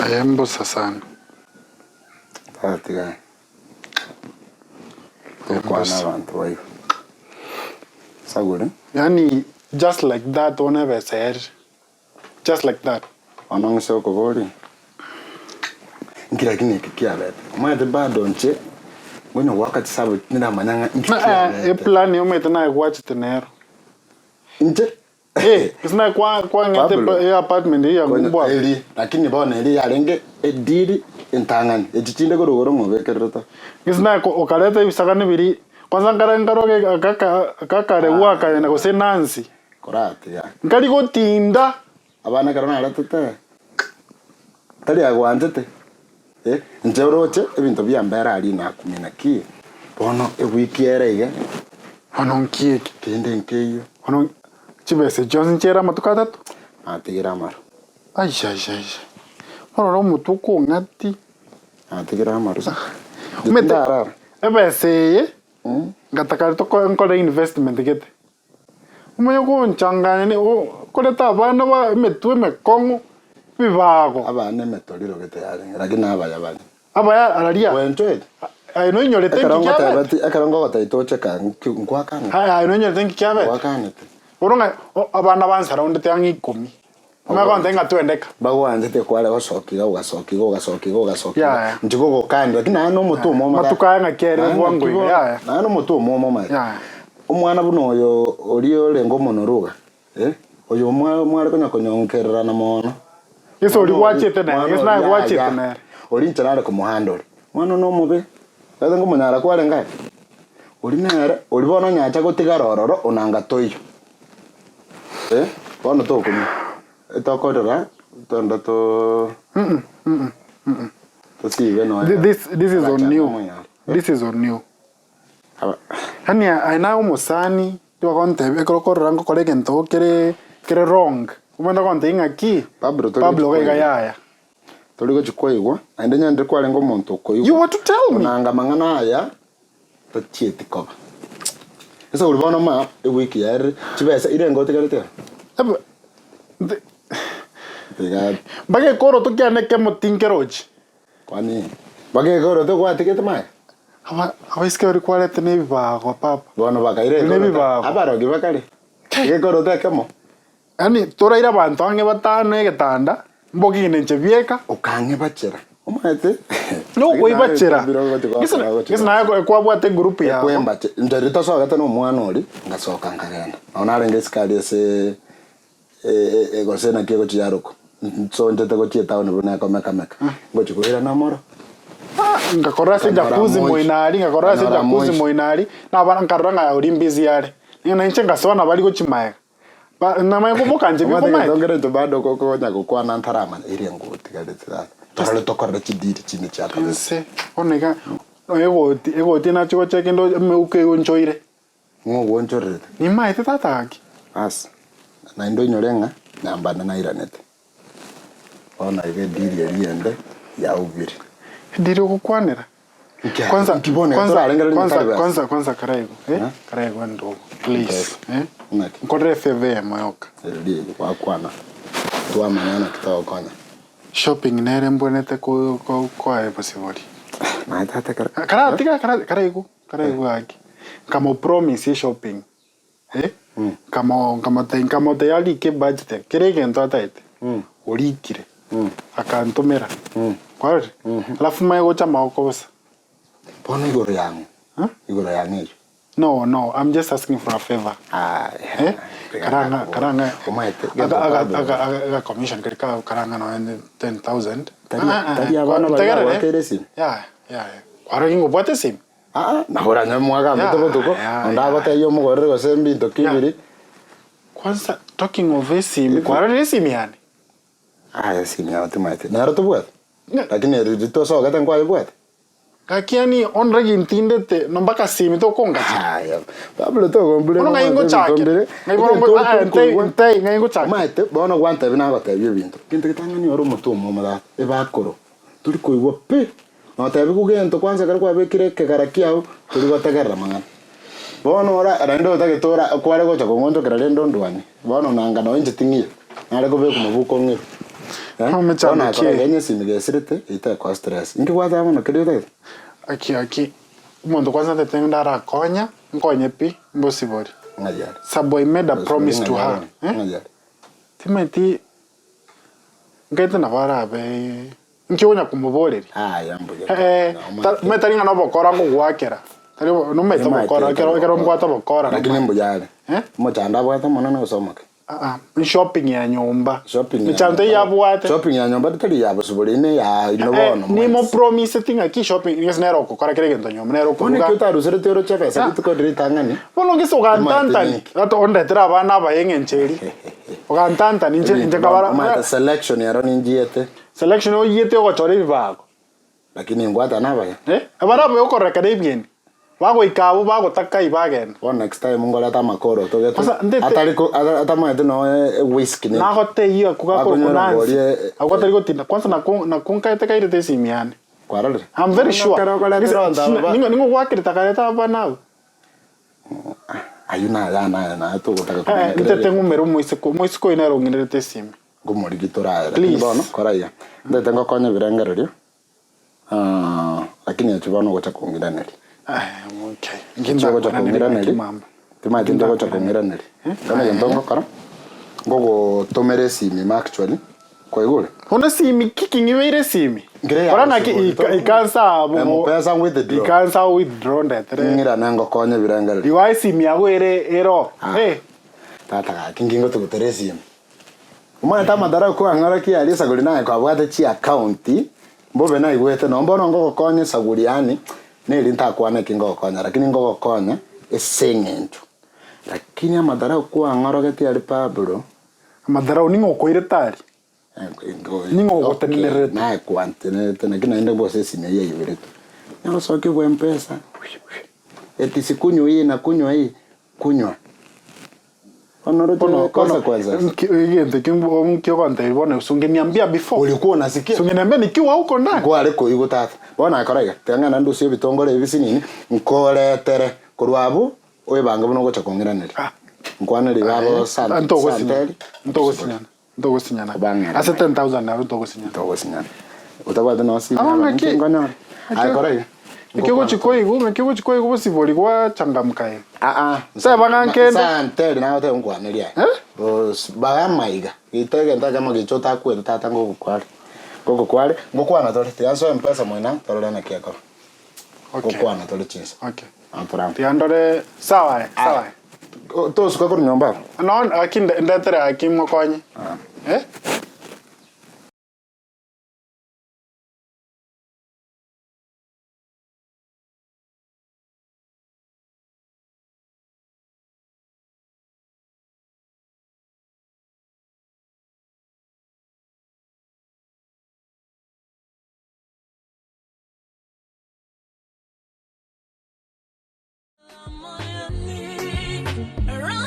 Ayembusa sana. Tatiga. Kwana abantu bayo. Sagure. Yani just like that whenever said. Just like that. Anong se ko bori. Ngira kine kikiabe. Umate bado nche. Wena wakati sabu nina manyanga nkikiabe. Plan yo mete na watch tenero. Nche. Kisna kwa ngete apartment ya ngubwa. Eli lakini bona eli yarenge ediri intangani. Echichinde ko rugoro ngobekereta. Kisna okaleta ibisakane biri. Kwanza ngaroge kakare waka yana ko senansi. Korati ya. Ngari go tinda. Abana karona aratete. Tali agwanzete. Njoroche ebintu byambera ali na kumina ki. Bono ewiki erege. Ono nkie Tende nkeyo. ono chibese Johnson chera matuka tatu. Atigira maro. Aisha. Ono mutuko ngati. Atigira maro. Meta. Ebese ngatakari to nkole investment gete. Umenye ko nchanganya ni koleta abana ba metwe mekongo bibago. Abana metoriro gete yale. Lakini abaya. Abaya araria. Wentoe. Ai no nyorete nkikiabe. Akarongo gataitoche ka nkwakana. Ai no nyorete nkikiabe. Wakanete. Uronga abana bansara ndete yangi 10. Umaka ndenga twendeka. Bagwanzete kwale basokiga ugasokiga. Njiko gokandi lakini ano mutu momo. Matuka ngakere bwangu ya. Ano mutu momo mai. Umwana buno oyo oliyo lengo monoruga. Oyo mwari konyonkerera na mono. Yeso oli wachete na. Yeso na wachete na. Oli nchanare ku muhandori. Mwana no mube. Kaza ngo munyara kwale ngai. Oli nere, oli bono nyacha gotigarororo onanga toyo. Bono to kumi. Etokorera tonda to to sive no. This is on new. This is on new. Hani aina umusani tu akonte ekorokorra ngo kolege nto kere wrong. Umenda konte ingaki. Pablo ga yaya. Toligo chikoigwa ande nyande kwale ngo muntu koigwa. You want to tell me? Nanga mangana aya tachieti koba. Esa urbano ma e wiki yar chibesa irengo tegarete. Bage koro to kyane ke motinkeroji. Kwani bage koro to kwa tikete mai. Aba iske ori kwale tene bibago papa. Bono bakaire. Ne bibago. Abaro gibakare. Ke koro to kemo. Ani toraira bantu ange batano egetanda mbogi nenche bieka ukange bachera. Omate. No koi bachera. Kisna yako kwa bwate group ya. Kwembache. Ndarita so agata no mwana oli ngasoka ngagenda. Onarenge skali ese gosena kiego chiaruko. So njete go chieta ono buna ko meka. Ngochi kuhira na moro. Ngakorase jacuzzi moinari, ngakorase jacuzzi moinari na bana nkaranga ya olimbizi yale. Nina nche ngasona bali go chimaya. Ba na maye kuboka nje biko mai. Ngere to bado koko nya kwa na ntarama iri nguti gadetsa. Tarale tokorre chidiri chine chata. Se onega ego tina chiko chekendo meuke onchoire. Ngo wonchorete. Ni mai tataki. As. Na ndo nyorenga na mbana na iranete. Ona ige diri eriende ya ubiri. Diri kukwanira. Kwanza karaigo. Karaigo ndo. Please. Nkore FV moyoka. Ndio kwa kwana. Tuwa manana kitao konya. Shopping nere mbonete kwa possible. Na tata karaigo haki. Kama promise shopping. Kama te yali ke budget. Kerege ndo ataite. Orikire. Akantumira. Kwari? Alafu mae gocha maokosa. Bono igoro yangu. Igoro yangu. No, I'm just asking for a favor. Karanga. Omaete. Aga commission karanga no 10,000. Tadi abana bali wakeresi. Yeah. Kwaro ingo bote sim. Na hora nyamwaga mtoko. Ndaba tayo mugore gose mbinto kibiri. Kwanza talking of sim, kwaro resim yani. Sim ya otomaite. Na roto bwat. Lakini rito so gatan kwa bwat. Kakiani onregi intindete nombaka sim to konga. Pablo to gombule. Ono ngaingo chake. Ngaiboro ngaingo chake. Maite bono gwanta bina gote bintu. Kintu kitangani oro mutumo mala ebakoro. Turi koigwa pe. No tabe kugento kwanza kari kwa bekire kegarakiao turi gotegerera mangana. Bono ora arando tagetora kware gocha kongondo kerare ndondwani. Bono nanga no inje tingie. Nare ko be ku mabuko ngi. Ona kora genye simige sirite ite kwa stress. Ingi wata mono kede Aki. Umuntu kwanza tetengdara konya, nkonye pi mbosibori. Ngajari. Saboy made a promise to her. Ngajari. Timeti ngete na bara be. Nkiwonya kumuboreri. Yambuge. Metaringa no bokora ngugwakera. Tari no meto bokora, kero mkwata bokora. Lakini mbujari. Mochanda bwata mono no somoke. Shopping ya nyumba. Michante ya bwate. Shopping ya nyumba tari ya busuburine ya inobono. Ni mo promise tinga ki shopping nges nero ko kora kere gento nyumba nero ko. Oni kyuta rusere tero chefe sabitu ko diritangani. Bono ngiso gantantani. Ato onde tira bana ba yengencheri. Ogantanta ninje kabara. Mata selection ya roni njiete. Selection o yete o chore bibago. Lakini ngwata naba ya. Abara bo ko rekade bien. Wago ikabu bago takai bagen. One next time ngola tamakoro to geto. Ataliko atama eto no whisky ni. Na hote hiyo kuka ko kunanzi. Akotari ko tinda kwanza na kunka ite kaire te simiane. Kwarale. I'm very sure. Ningo wakire takareta bana. Ayuna na to gotaka ko. Ndete ngumero moisiko inero nginete simi. Gumori gitora. Bono koraya. Ndete ngokonya birengererio. Lakini achibono gocha kungiraneri. Okay. Nginza gocha kungiraneri. Tima tinda gocha kungiraneri. Kana yendongo kara. Gogo tomere simi actually. Kwa igule. Ona simi kicking iweire simi. Ora na ikansa pesa with the draw. Ikansa withdraw ndete. Ngira nango konya birengererio. Iwai simi yago ero. Tata kingingo tugutere simi. Umana tamadara ko angara ki ali saguri na kwa bwate chi account. Mbobe na igwete no mbono ngo konya saguri yani. Neli ntakwana kingo konya lakini ngo konya esengentu. Lakini amadara ko angara ke ali Pablo. Amadara ningo ko iretari. Ningo ko tenere na kwantene tena kina inde bose sime ye yibiretu. Nalo soke bwa mpesa. Eti sikunywa hii na kunywa hii kunywa. Kono kwanza. Ngende kimbo mkio konte bone usungeniambia before. Ulikuwa unasikia? Usungeniambia nikiwa huko ndani. Kwa ariko yugo tata. Bona akorega. Tengana ndu cio bitongore ibisi nini? Nkoretere kurwabu oyebanga buno gocha kongiraneri. Nkwaneri babo santa. Ntogo sinyana. Ase 10,000 na ntogo sinyana. Ntogo sinyana. Utabada no si. Ngona. Akorega. Nikigo chikoigu bosiboli kwa changamkae. Sasa bangankende. Sante na ote nkwaneria. Bagamaiga. Itege ntaka magichota kwete tata ngokukwale. Ngokukwale ngokwana tole tianso mpesa mwena tole na kiako. Ngokwana tole chinsa. Okay. Ampara. Tiandore sawa. To suka ko nyomba. No akinde ndetere akimo konye. Around